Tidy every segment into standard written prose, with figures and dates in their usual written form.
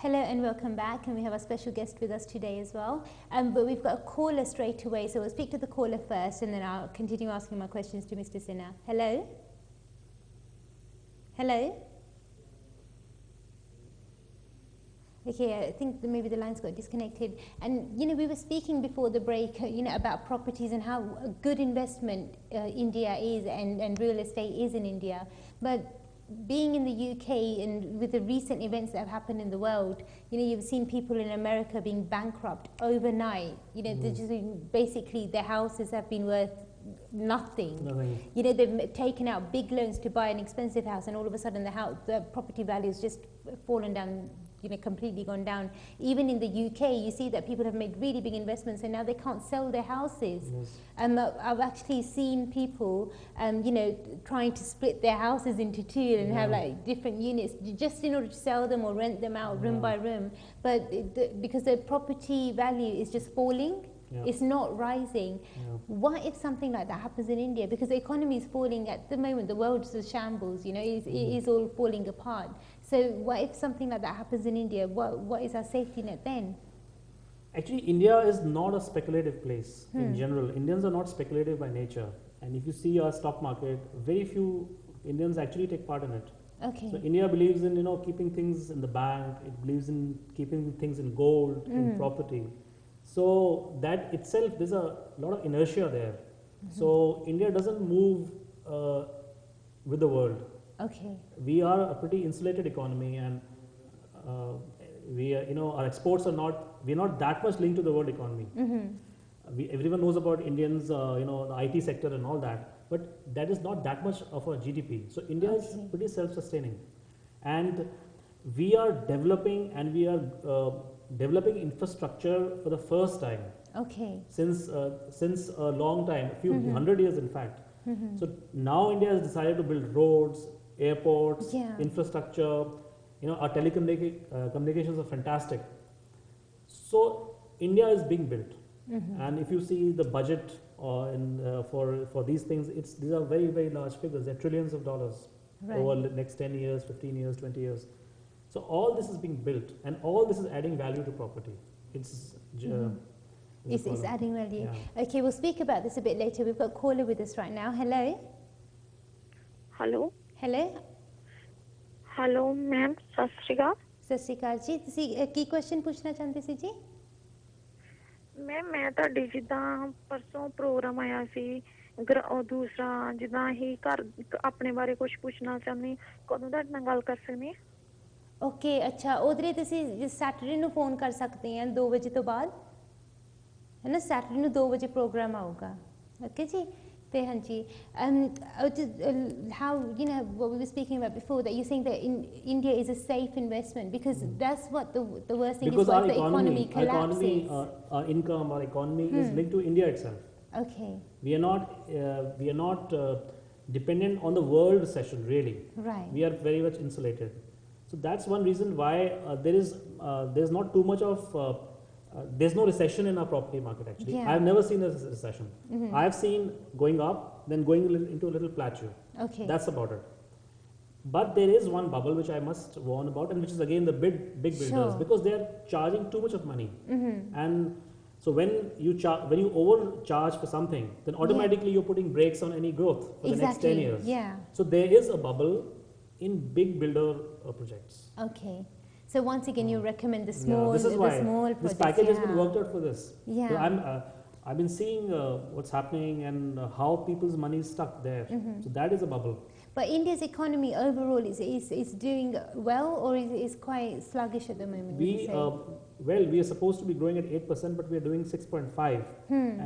Hello and welcome back, and we have a special guest with us today as well. But we've got a caller straight away, so we'll speak to the caller first and then I'll continue asking my questions to Mr. Sinha. Hello? Hello? Okay, I think maybe the lines got disconnected. And, we were speaking before the break, about properties and how a good investment India is and real estate is in India. But being in the UK and with the recent events that have happened in the world, you've seen people in America being bankrupt overnight. They're just basically their houses have been worth nothing. They've taken out big loans to buy an expensive house, and all of a sudden the property value has just fallen down, completely gone down. Even in the UK, you see that people have made really big investments and now they can't sell their houses. Yes. I've actually seen people, trying to split their houses into two and have like different units just in order to sell them or rent them out room by room. But because the property value is just falling, it's not rising. What if something like that happens in India? Because the economy is falling at the moment, the world's a shambles, it is all falling apart. So what if something like that happens in India? What is our safety net then? Actually, India is not a speculative place in general. Indians are not speculative by nature. And if you see our stock market, very few Indians actually take part in it. Okay. So India believes in, keeping things in the bank. It believes in keeping things in gold, in property. So that itself, there's a lot of inertia there. So India doesn't move with the world. Okay. We are a pretty insulated economy, and we are, our exports are not, we're not that much linked to the world economy. Everyone knows about Indians, the IT sector and all that, but that is not that much of a GDP. So India is pretty self-sustaining, and we are developing, and we are developing infrastructure for the first time. Okay. Since a long time, a few 100 years in fact. So now India has decided to build roads, airports, infrastructure. Our telecommunications are fantastic. So India is being built, and if you see the budget for these things, these are very, very large figures. They're trillions of dollars over the next 10 years, 15 years, 20 years. So all this is being built, and all this is adding value to property. It's adding value. Okay, we'll speak about this a bit later. We've got a caller with us right now. Hello. Hello. Hello. Hello, ma'am. Sat Shri Akal. Sat Shri Akal जी, ਤੁਸੀਂ ਕੀ question ਪੁੱਛਣਾ ਚਾਹੁੰਦੇ ਸੀ ਜੀ? ਮੈਂ ਤੁਹਾਡੀ ਜਿੱਦਾਂ ਪਰਸੋਂ programme ਆਇਆ ਸੀ ਦੂਸਰਾ ਜਿੱਦਾਂ ਹੀ ਘਰ ਆਪਣੇ ਬਾਰੇ ਕੁਝ ਪੁੱਛਣਾ ਚਾਹੁੰਦੀ, ਕਦੋਂ ਤੁਹਾਡੇ ਨਾਲ ਗੱਲ ਕਰ ਸਕਦੀ ਹਾਂ? ਓਕੇ, ਅੱਛਾ, ਉਹਦੇ ਤੁਸੀਂ ਸੈਟਰਡੇ ਨੂੰ ਫੋਨ ਕਰ ਸਕਦੇ ਆ 2 ਵਜੇ ਤੋਂ ਬਾਅਦ, ਹੈ ਨਾ? ਸੈਟਰਡੇ ਨੂੰ 2 ਵਜੇ ਪ੍ਰੋਗਰਾਮ ਆਊਗਾ। ਓਕੇ ਜੀ। ਤੇ ਹਾਂਜੀ, how, what we were speaking about before, that you're saying that India is a safe investment, because that's what the worst thing because is, what if the economy collapses? Our income, our economy is linked to India itself. Okay. We are not dependent on the world recession, really. Right. We are very much insulated. So that's one reason why there's not too much of there's no recession in our property market actually. I have never seen a recession. I have seen going up, then going into a little plateau. Okay. That's about it. But there is one bubble which I must warn about, and which is again the big builders, because they are charging too much of money. And so when you overcharge for something, then automatically you're putting brakes on any growth for the next 10 years. Yeah. So there is a bubble in big builder projects. Okay. So once again, you recommend the small, this is why small projects. This package has been worked out for this. Yeah. So I've been seeing what's happening and how people's money is stuck there. So that is a bubble. But India's economy overall is doing well, or is quite sluggish at the moment? Well, we are supposed to be growing at 8%, but we are doing 6.5,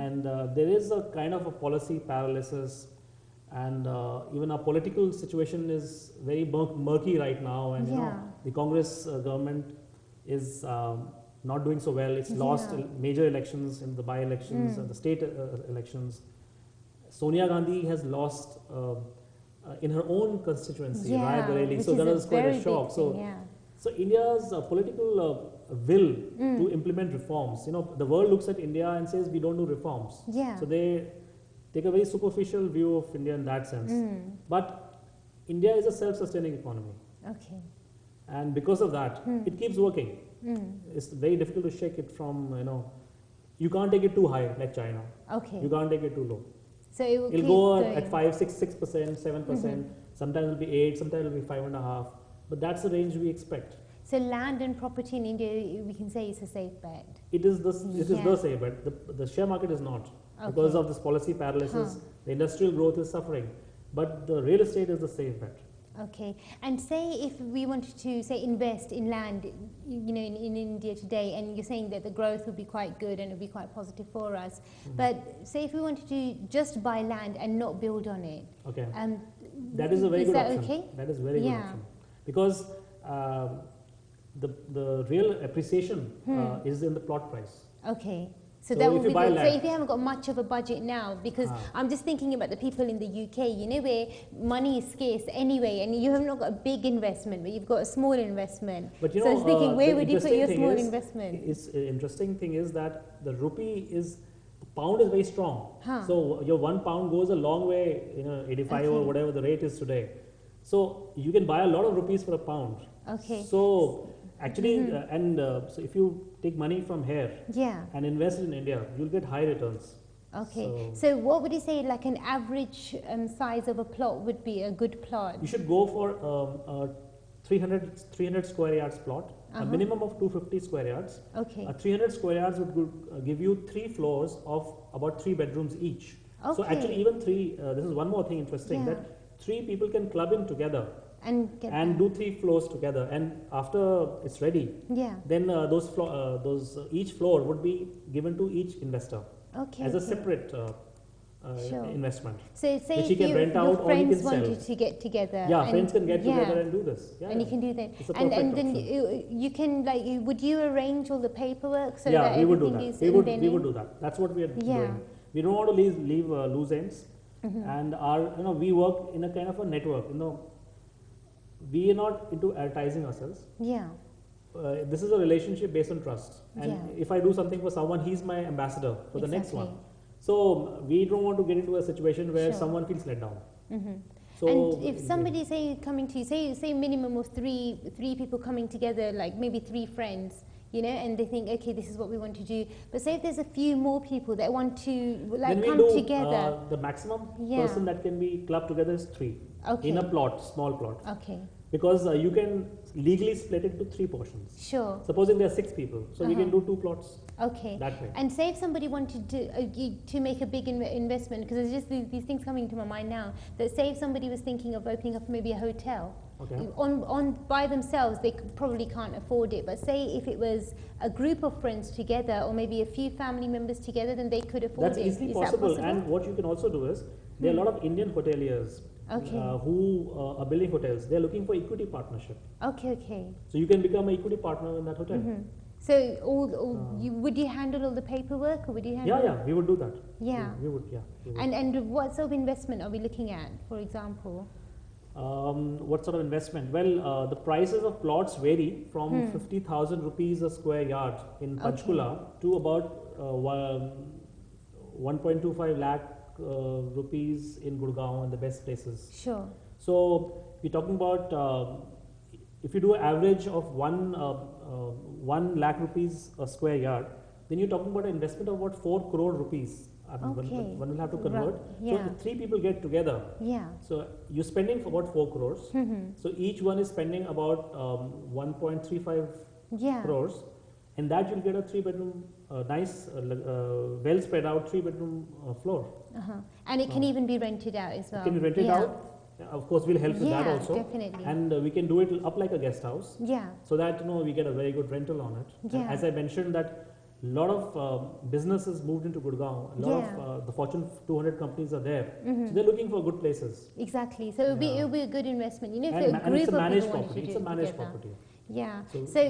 and there is a kind of a policy paralysis. And even our political situation is very murky right now, and the Congress government is not doing so well. It's lost major elections in the by-elections and the state elections. Sonia Gandhi has lost in her own constituency, Rae Bareli. So that was quite a shock. So India's political will to implement reforms. The world looks at India and says we don't do reforms. So they take a very superficial view of India in that sense. But India is a self-sustaining economy. Okay. and because of that, it keeps working. Mm. It's very difficult to shake it from, you can't take it too high like China. Okay. You can't take it too low. So it will It'll keep go going. at 5, 6%, 7%. Sometimes it'll be 8, sometimes it'll be 5.5. But that's the range we expect. So land and property in India, we can say it's a safe bet. It is the Yeah. safe, but the share market is not because Okay. of this policy paralysis. Huh. The industrial growth is suffering, but the real estate is the safe bet. Okay, and say if we wanted to say invest in land, in India today, and you're saying that the growth would be quite good and it would be quite positive for us, but say if we wanted to just buy land and not build on it, Okay, um, that is a very good that option. okay? That is very good Yeah. option because the real appreciation is in the plot price. Okay. So So that if would you be buy good. So land- if you haven't got much of a budget now, because I'm just thinking about the people in the UK, where money is scarce anyway, and you have not got a big investment, but you've got a small investment. But so I was thinking, where the would you put interesting your thing small is- investment? Interesting thing is that the rupee pound is very strong. Huh. So your £1 goes a long way, 85 or Okay. whatever the rate is today. So you can buy a lot of rupees for a pound. Okay. So actually, so if you take money from here Yeah. and invest in India, you'll get high returns. Okay. So- So what would you say, like an average size of a plot would be a good plot? You should go for a 300 square yards plot, a minimum of 250 square yards. Okay. 300 square yards would give you 3 floors of about 3 bedrooms each. So Okay. actually even 3, this is one more thing interesting, Yeah. that 3 people can club in together And get and that. do 3 floors together, and after it's ready, Yeah. then each floor would be given to each investor Okay. as a okay. separate Sure. investment. So say which if you can rent out your or you friends can sell. wanted to get together. Yeah, and- friends can get yeah, together and do this. Yeah, and you yeah. can do that. It's a And perfect then option. you can would you arrange all the paperwork so Yeah, that we would do everything that. is We in would, their we would name? do that. That's what we are Yeah. doing. We don't want to leave loose ends, and we work in a kind of a network. We are not into advertising ourselves. Yeah. This is a relationship based on trust. And Yeah. if I do something for someone, he's my ambassador for the next one. Exactly. So we don't want to get into a situation where Sure. someone feels let down. Mhm. So And if somebody coming to you, say minimum of three people coming together, like maybe 3 friends, and they think, okay, this is what we want to do. But say if there's a few more people that want to then we come do together. the maximum Yeah. person that can be clubbed together is 3 Okay. in a plot, small plot, Okay. because you can legally split it into 3 portions. Sure. Supposing there are 6 people, so we can do 2 plots Okay. that way. And say if somebody wanted to make a big investment, because there's just these things coming to my mind now, that say if somebody was thinking of opening up maybe a hotel, Okay. on by themselves they probably can't afford it, but say if it was a group of friends together or maybe a few family members together, then they could afford That's it. easily Is possible. that possible? And what you can also do is, there are a lot of Indian hoteliers Okay. who are building hotels. They are looking for equity partnership. Okay. So you can become an equity partner in that hotel. So would you handle all the paperwork, or would you handle? Yeah, we would do that. Yeah. We would, yeah. We would. And what sort of investment are we looking at, for example? What sort of investment? Well, the prices of plots vary from 50,000 rupees a square yard in Panchkula to about 1.25 lakh rupees in Gurgaon and the best places. Sure. So we're talking about if you do an average of 1 lakh rupees a square yard, then you're talking about an investment of about 4 crore rupees. I mean, Okay. one will have to convert. Yeah. So if 3 people get together, Yeah. so you're spending for about 4 crores. So each one is spending about 1.35 Yeah. crores, and that you'll get a 3-bedroom, nice, well spread out 3-bedroom floor. And it can even be rented out as well. Can you rent it Yeah. out? Of course, we'll help with that Yeah, also. definitely. And we can do it up like a guest house, Yeah. so that we get a very good rental on it. And Yeah. as I mentioned, that a lot of businesses moved into Gurgaon. A lot Yeah. of the Fortune 200 companies are there, Mm-hmm. so they're looking for good places. Exactly. So it'll Yeah. be a good investment. If And, a and group it's a of managed people wanted property. to It's do a it managed together. property. Yeah. So, So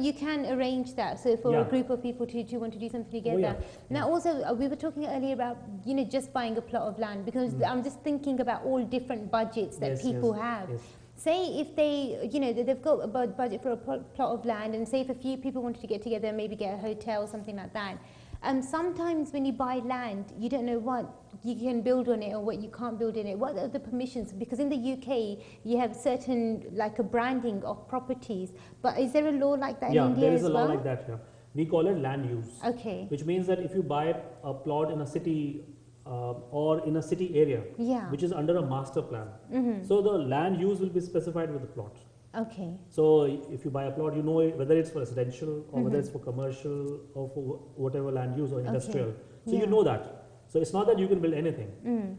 you can arrange that. So for a Yeah. group of people to want to do something together. yeah. Now also we were talking earlier about just buying a plot of land, because I'm just thinking about all different budgets that Yes, people yes, have. yes. Say if they, they've got a budget for a plot of land, and say if a few people wanted to get together and maybe get a hotel or something like that, sometimes when you buy land, you don't know what you can build on it or what you can't build in it. What are the permissions? Because in the UK, you have certain, like a branding of properties. But is there a law like that in India there as is a well? law like that here. We call it land use. Okay. Which means that if you buy a plot in a city or in a city area, Yeah. which is under a master plan, so the land use will be specified with the plot. Okay. So if you buy a plot, you know whether it's for residential or whether it's for commercial or for whatever land use or industrial. So Yeah. you know that. So it's not that you can build anything.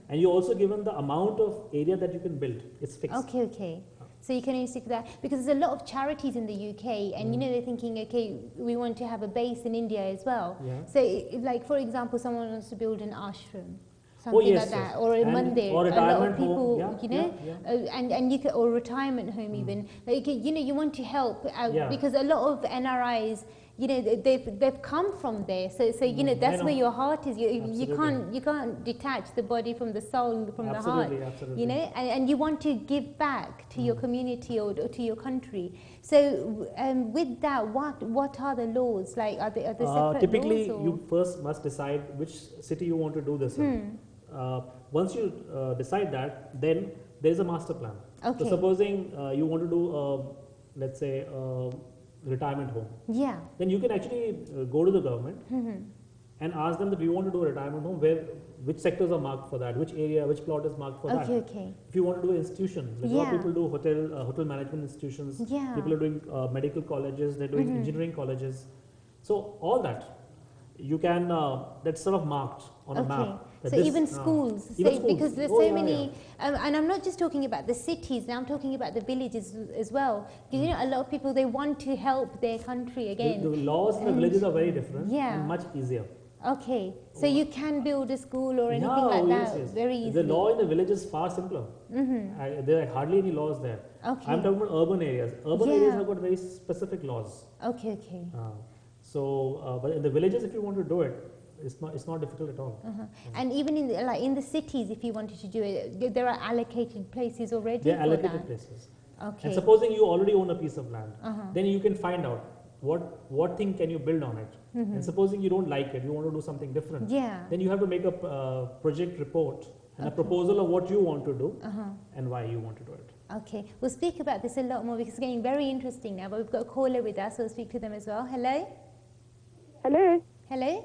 And you're also given the amount of area that you can build. It's fixed. Okay, okay. So you can only stick to that because there's a lot of charities in the UK, and you know they're thinking, okay, we want to have a base in India as well. Yeah. So, like for example, someone wants to build an ashram, something Oh, yes, like that, yes. or a And- mandir. or a lot retirement of people, home. Yeah, you know, yeah. And you can, or retirement home even. Like you know, you want to help Yeah. because a lot of NRIs. You know, they've come from there, so you know that's where your heart is. You Absolutely. can't detach the body from the soul, from the heart. Absolutely, absolutely. You know, and you want to give back to your community or to your country. So with that, what are the laws? Like are there separate Typically, laws? Or? you first must decide which city you want to do this in. Once you decide that, then there is a master plan. Okay. So supposing you want to do, let's say, retirement home, Yeah. then you can actually go to the government and ask them that we want to do a retirement home which sectors are marked for that, which area, which plot is marked for that. Okay, okay. If you want to do an institution, like a lot of Yeah. people do hotel management institutions, Yeah. people are doing medical colleges, they're doing engineering colleges. So all that, you can, that's sort of marked on a Okay. map. that So this, even schools, even say, schools. because there's Oh, so yeah, many, and I'm not just talking about the cities, now I'm talking about the villages as well. Because you know, a lot of people, they want to help their country again. The laws in the villages are very different Yeah. and much easier. Okay, so you can build a school or anything like yes, that yes. very The easily. law in the village is far simpler. There are hardly any laws there. Okay. I'm talking about urban areas. Urban Yeah. areas have got very specific laws. Okay, okay. But in the villages, if you want to do it, it's not difficult at all. And even in the cities, if you wanted to do it, there are allocated places already They're for allocated that. places. Okay. And supposing you already own a piece of land, then you can find out what thing can you build on it. And supposing you don't like it, you want to do something different. Yeah. Then you have to make a project report and a proposal of what you want to do and why you want to do it. Okay, we'll speak about this a lot more because it's getting very interesting now. But we've got a caller with us, so we'll speak to them as well. Hello. Hello. Hello.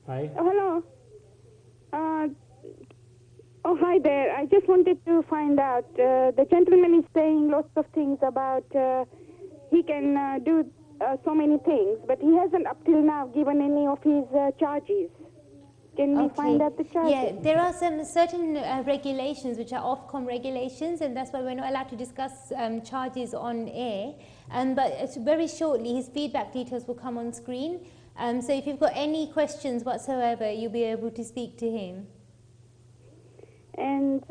Hi. Oh, hello. Hi there. I just wanted to find out. The gentleman is saying lots of things about he can do so many things, but he hasn't up till now given any of his charges. Can we find out the charges? Yeah, there are some certain regulations which are Ofcom regulations, and that's why we're not allowed to discuss charges on air. But very shortly, his feedback details will come on screen. So if you've got any questions whatsoever, you'll be able to speak to him. And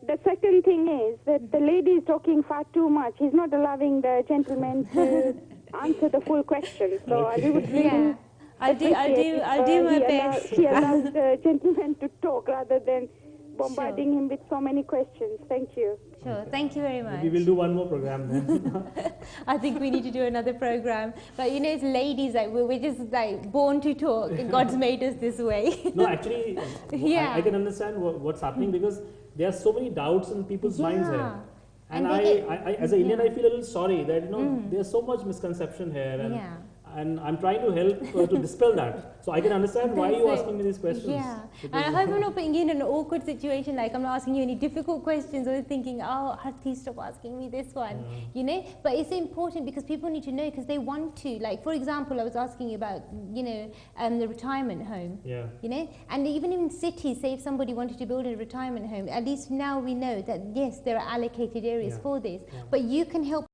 the second thing is that the lady is talking far too much. He's not allowing the gentleman to answer the full question. So I would really Yeah, I'll do my best. He allows the gentleman to talk rather than bombarding him with so many questions. Thank you. Sure, thank you very much. Maybe we'll do one more program then. I think we need to do another program. But you know, as ladies, like we're just like born to talk. And God's made us this way. No, actually, Yeah. I can understand what's happening because there are so many doubts in people's minds here. Yeah. And And they I as an Indian, I feel a little sorry that there's so much misconception here, and I'm trying to help to dispel that. So I can understand why you're asking me these questions. Yeah, and Because- I hope I'm not putting you in an awkward situation. Like I'm not asking you any difficult questions or thinking, oh, Harthi, stop asking me this one. You know, but it's important because people need to know because they want to. Like for example, I was asking you about the retirement home. Yeah. You know, and even in cities, say if somebody wanted to build a retirement home, at least now we know that yes, there are allocated areas Yeah. for this. Yeah. But you can help